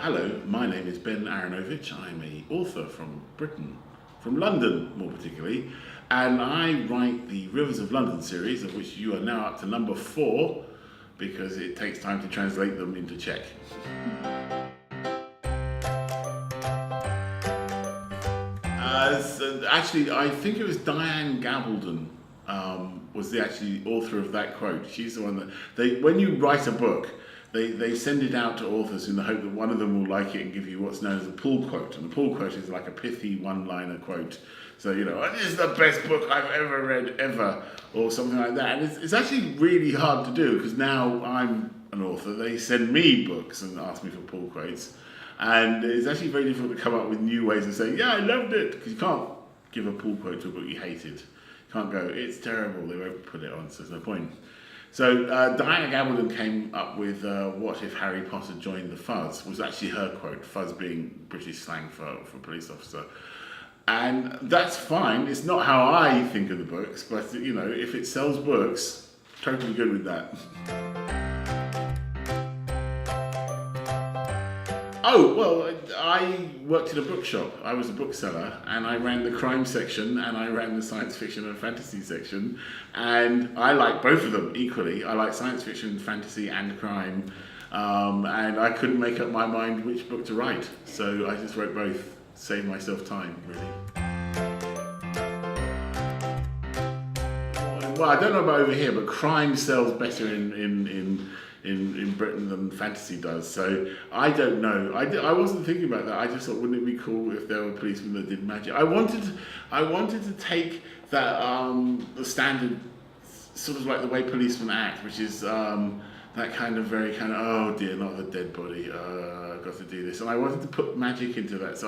Hello, my name is Ben Aaronovitch. I'm an author from Britain, from London more particularly, and I write the Rivers of London series, of which you are now up to number 4, because it takes time to translate them into Czech. Actually, I think it was Diane Gabaldon was the actually author of that quote. She's the one that when you write a book, they send it out to authors in the hope that one of them will like it and give you what's known as a pull quote. And the pull quote is like a pithy one-liner quote. So, this is the best book I've ever read, ever, or something like that. And it's actually really hard to do, because now I'm an author. They send me books and ask me for pull quotes. And it's actually very difficult to come up with new ways of saying, yeah, I loved it, because you can't give a pull quote to a book you hated. You can't go, it's terrible, they won't put it on, so there's no point. So Diana Gabaldon came up with what if Harry Potter joined the Fuzz, was actually her quote, Fuzz being British slang for police officer. And that's fine, it's not how I think of the books, but if it sells books, totally good with that. Oh, well, I worked in a bookshop. I was a bookseller, and I ran the crime section, and I ran the science fiction and fantasy section, and I like both of them equally. I like science fiction, fantasy, and crime, and I couldn't make up my mind which book to write, so I just wrote both, saved myself time, really. Well, I don't know about over here, but crime sells better in Britain than fantasy does, so I don't know. I wasn't thinking about that. I just thought, wouldn't it be cool if there were policemen that did magic? I wanted to take that the standard, sort of like the way policemen act, which is that kind of very kind of, oh dear, not the dead body. I've got to do this, and I wanted to put magic into that. So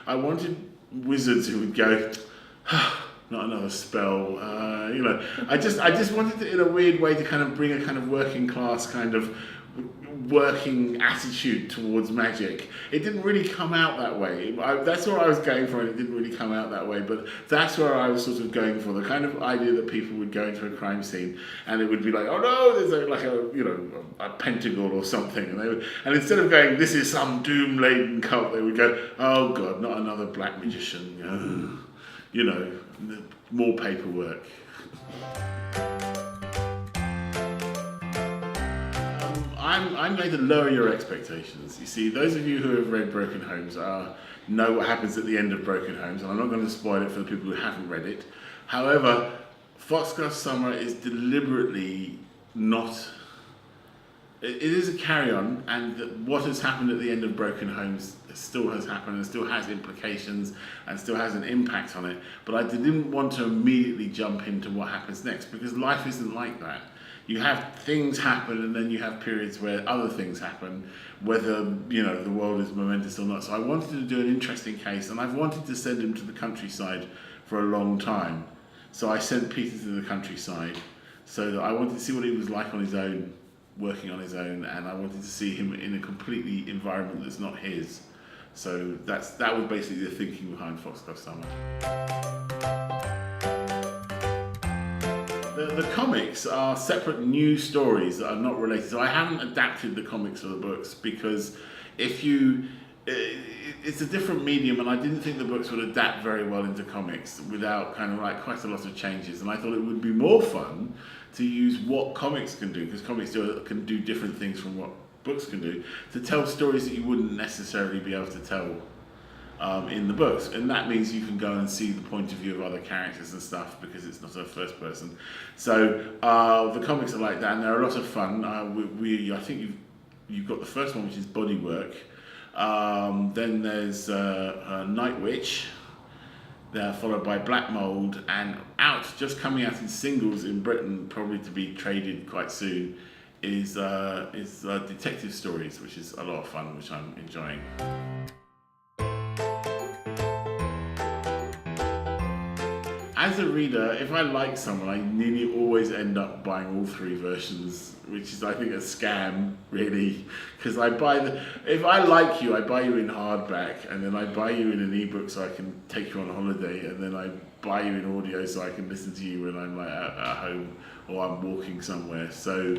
I wanted wizards who would go, not another spell, I just wanted to, in a weird way, to kind of bring a kind of working class kind of working attitude towards magic. It didn't really come out that way. That's where I was going for, and it didn't really come out that way, but that's where I was sort of going for, the kind of idea that people would go into a crime scene and it would be like, oh no, there's a pentacle or something, and instead of going, this is some doom-laden cult, they would go, oh god, not another black magician, more paperwork. I'm going to lower your expectations. You see, those of you who have read Broken Homes know what happens at the end of Broken Homes, and I'm not going to spoil it for the people who haven't read it. However, Foxglove Summer is deliberately not... It is a carry-on, and what has happened at the end of Broken Homes still has happened and still has implications and still has an impact on it. But I didn't want to immediately jump into what happens next, because life isn't like that. You have things happen, and then you have periods where other things happen, whether the world is momentous or not. So I wanted to do an interesting case, and I've wanted to send him to the countryside for a long time. So I sent Peter to the countryside, so that I wanted to see what he was like on his own, working on his own, and I wanted to see him in a completely environment that's not his. So that was basically the thinking behind Foxglove Summer. The comics are separate new stories that are not related. So I haven't adapted the comics for the books, because it's a different medium, and I didn't think the books would adapt very well into comics without kind of like quite a lot of changes. And I thought it would be more fun to use what comics can do, because comics can do different things from what books can do, to tell stories that you wouldn't necessarily be able to tell in the books. And that means you can go and see the point of view of other characters and stuff, because it's not a first person. So the comics are like that, and they're a lot of fun. I think you've got the first one, which is Bodywork. Then there's Night Witch, followed by Black Mold, and just coming out in singles in Britain, probably to be traded quite soon, is Detective Stories, which is a lot of fun, which I'm enjoying. As a reader, if I like someone, I nearly always end up buying all 3 versions, which is, I think, a scam, really. Because if I like you, I buy you in hardback, and then I buy you in an ebook so I can take you on holiday, and then I buy you in audio so I can listen to you when I'm like at home or I'm walking somewhere. So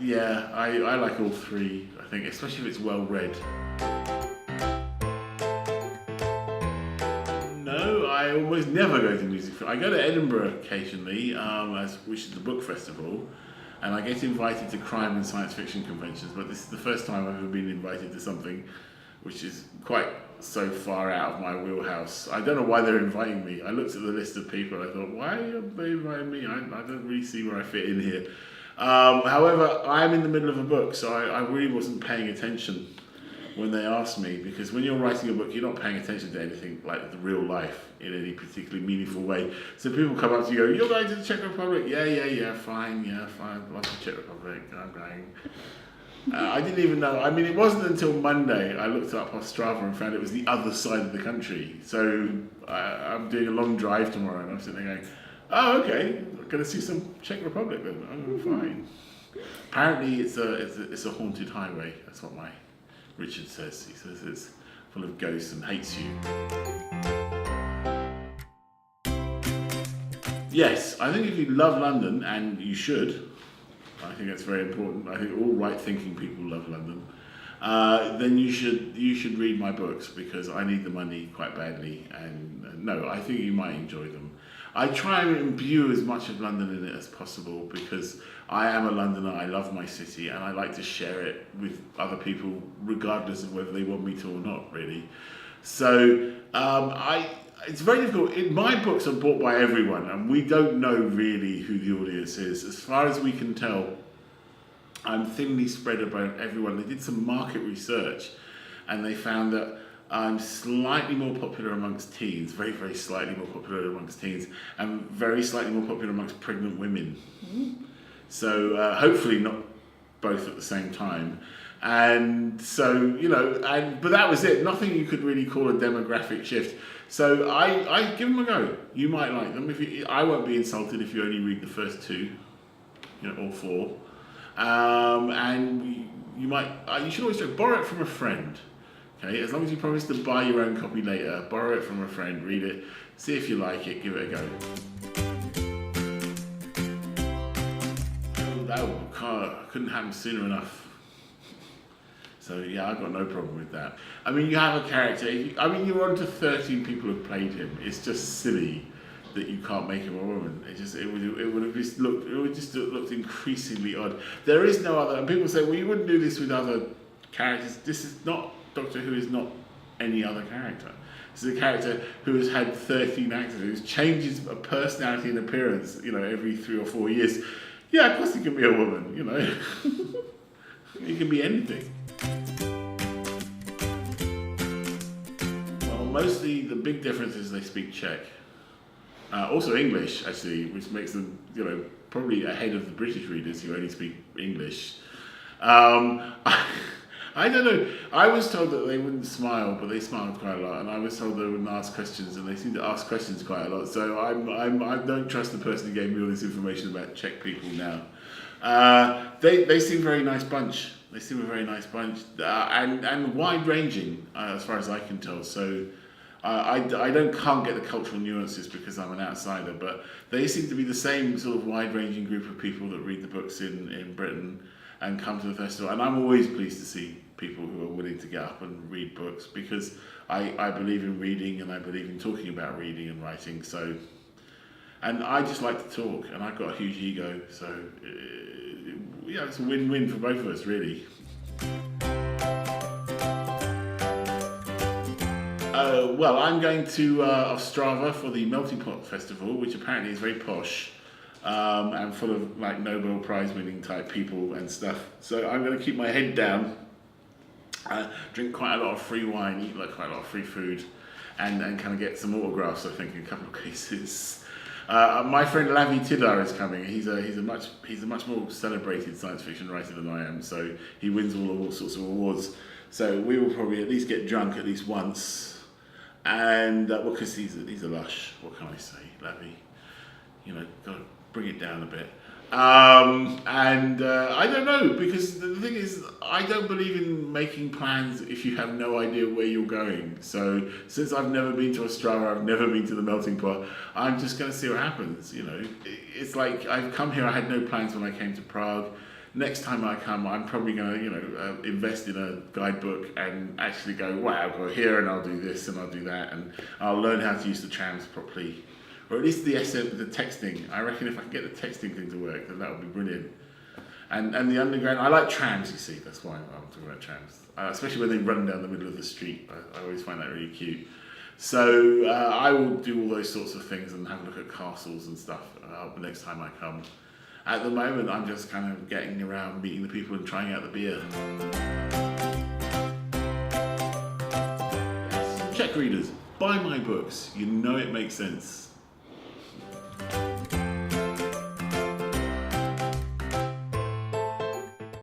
Yeah, I like all three, I think, especially if it's well read. No, I almost never go to music. I go to Edinburgh occasionally, which is the book festival, and I get invited to crime and science fiction conventions, but this is the first time I've ever been invited to something which is quite so far out of my wheelhouse. I don't know why they're inviting me. I looked at the list of people, I thought, why are they inviting me? I don't really see where I fit in here. However, I'm in the middle of a book, so I really wasn't paying attention when they asked me, because when you're writing a book, you're not paying attention to anything like the real life in any particularly meaningful way. So people come up to you and go, you're going to the Czech Republic? Yeah, fine, love the Czech Republic, I'm going. I didn't even know, I mean, it wasn't until Monday I looked up Ostrava and found it was the other side of the country. So I'm doing a long drive tomorrow and I'm sitting there going, oh, okay, I'm going to see some Czech Republic then, oh, fine. Apparently it's a haunted highway, that's what my Richard says. He says it's full of ghosts and hates you. Yes, I think if you love London, and you should, I think that's very important. I think all right-thinking people love London. Then you should read my books, because I need the money quite badly. And no, I think you might enjoy them. I try and imbue as much of London in it as possible, because I am a Londoner, I love my city, and I like to share it with other people, regardless of whether they want me to or not, really. So it's very difficult. My books are bought by everyone, and we don't know really who the audience is. As far as we can tell, I'm thinly spread about everyone. They did some market research, and they found that I'm slightly more popular amongst teens, very, very slightly more popular amongst teens, and very slightly more popular amongst pregnant women. So hopefully not both at the same time. And so, but that was it. Nothing you could really call a demographic shift. So I give them a go. You might like them. I won't be insulted if you only read the first two, or four. And you should always borrow it from a friend. Okay, as long as you promise to buy your own copy later, borrow it from a friend, read it, see if you like it, give it a go. Couldn't happen sooner enough. So yeah, I've got no problem with that. I mean, you have a character. You're on to 13 people who've played him. It's just silly that you can't make him a woman. It would have just looked increasingly odd. There is no other. And people say, well, you wouldn't do this with other characters. This is not Doctor Who. Is not any other character. This is a character who has had 13 actors, who changes a personality and appearance, every 3 or 4 years. Yeah, of course he can be a woman, He can be anything. Well, mostly the big difference is they speak Czech. Also English, actually, which makes them, probably ahead of the British readers who only speak English. I don't know. I was told that they wouldn't smile, but they smiled quite a lot, and I was told they wouldn't ask questions, and they seem to ask questions quite a lot. So I don't trust the person who gave me all this information about Czech people now. They seem a very nice bunch. They seem a very nice bunch, and wide-ranging as far as I can tell. So I can't get the cultural nuances because I'm an outsider, but they seem to be the same sort of wide-ranging group of people that read the books in Britain and come to the festival. And I'm always pleased to see people who are willing to get up and read books, because I believe in reading, and I believe in talking about reading and writing. So, and I just like to talk, and I've got a huge ego, so it's a win-win for both of us, really. Well, I'm going to Ostrava for the Melting Pot Festival, which apparently is very posh. And full of Nobel Prize winning type people and stuff. So I'm going to keep my head down, drink quite a lot of free wine, eat quite a lot of free food, and kind of get some autographs, I think, in a couple of cases. My friend Lavi Tidar is coming. He's a much more celebrated science fiction writer than I am, so he wins all sorts of awards. So we will probably at least get drunk at least once, and because he's a lush. What can I say, Lavi? Got to bring it down a bit. I don't know, because the thing is, I don't believe in making plans if you have no idea where you're going. So since I've never been to Ostrava, I've never been to the Melting Pot, I'm just going to see what happens. It's like I've come here, I had no plans when I came to Prague. next time I come, I'm probably going to, invest in a guidebook and actually go, wow, I'll go here and I'll do this and I'll do that, and I'll learn how to use the trams properly, or at least the texting. I reckon if I can get the texting thing to work, then that would be brilliant. And the underground, I like trams, you see, that's why I'm talking about trams. Especially when they run down the middle of the street. I always find that really cute. So I will do all those sorts of things and have a look at castles and stuff the next time I come. At the moment, I'm just kind of getting around, meeting the people and trying out the beer. Check readers, buy my books. You know it makes sense.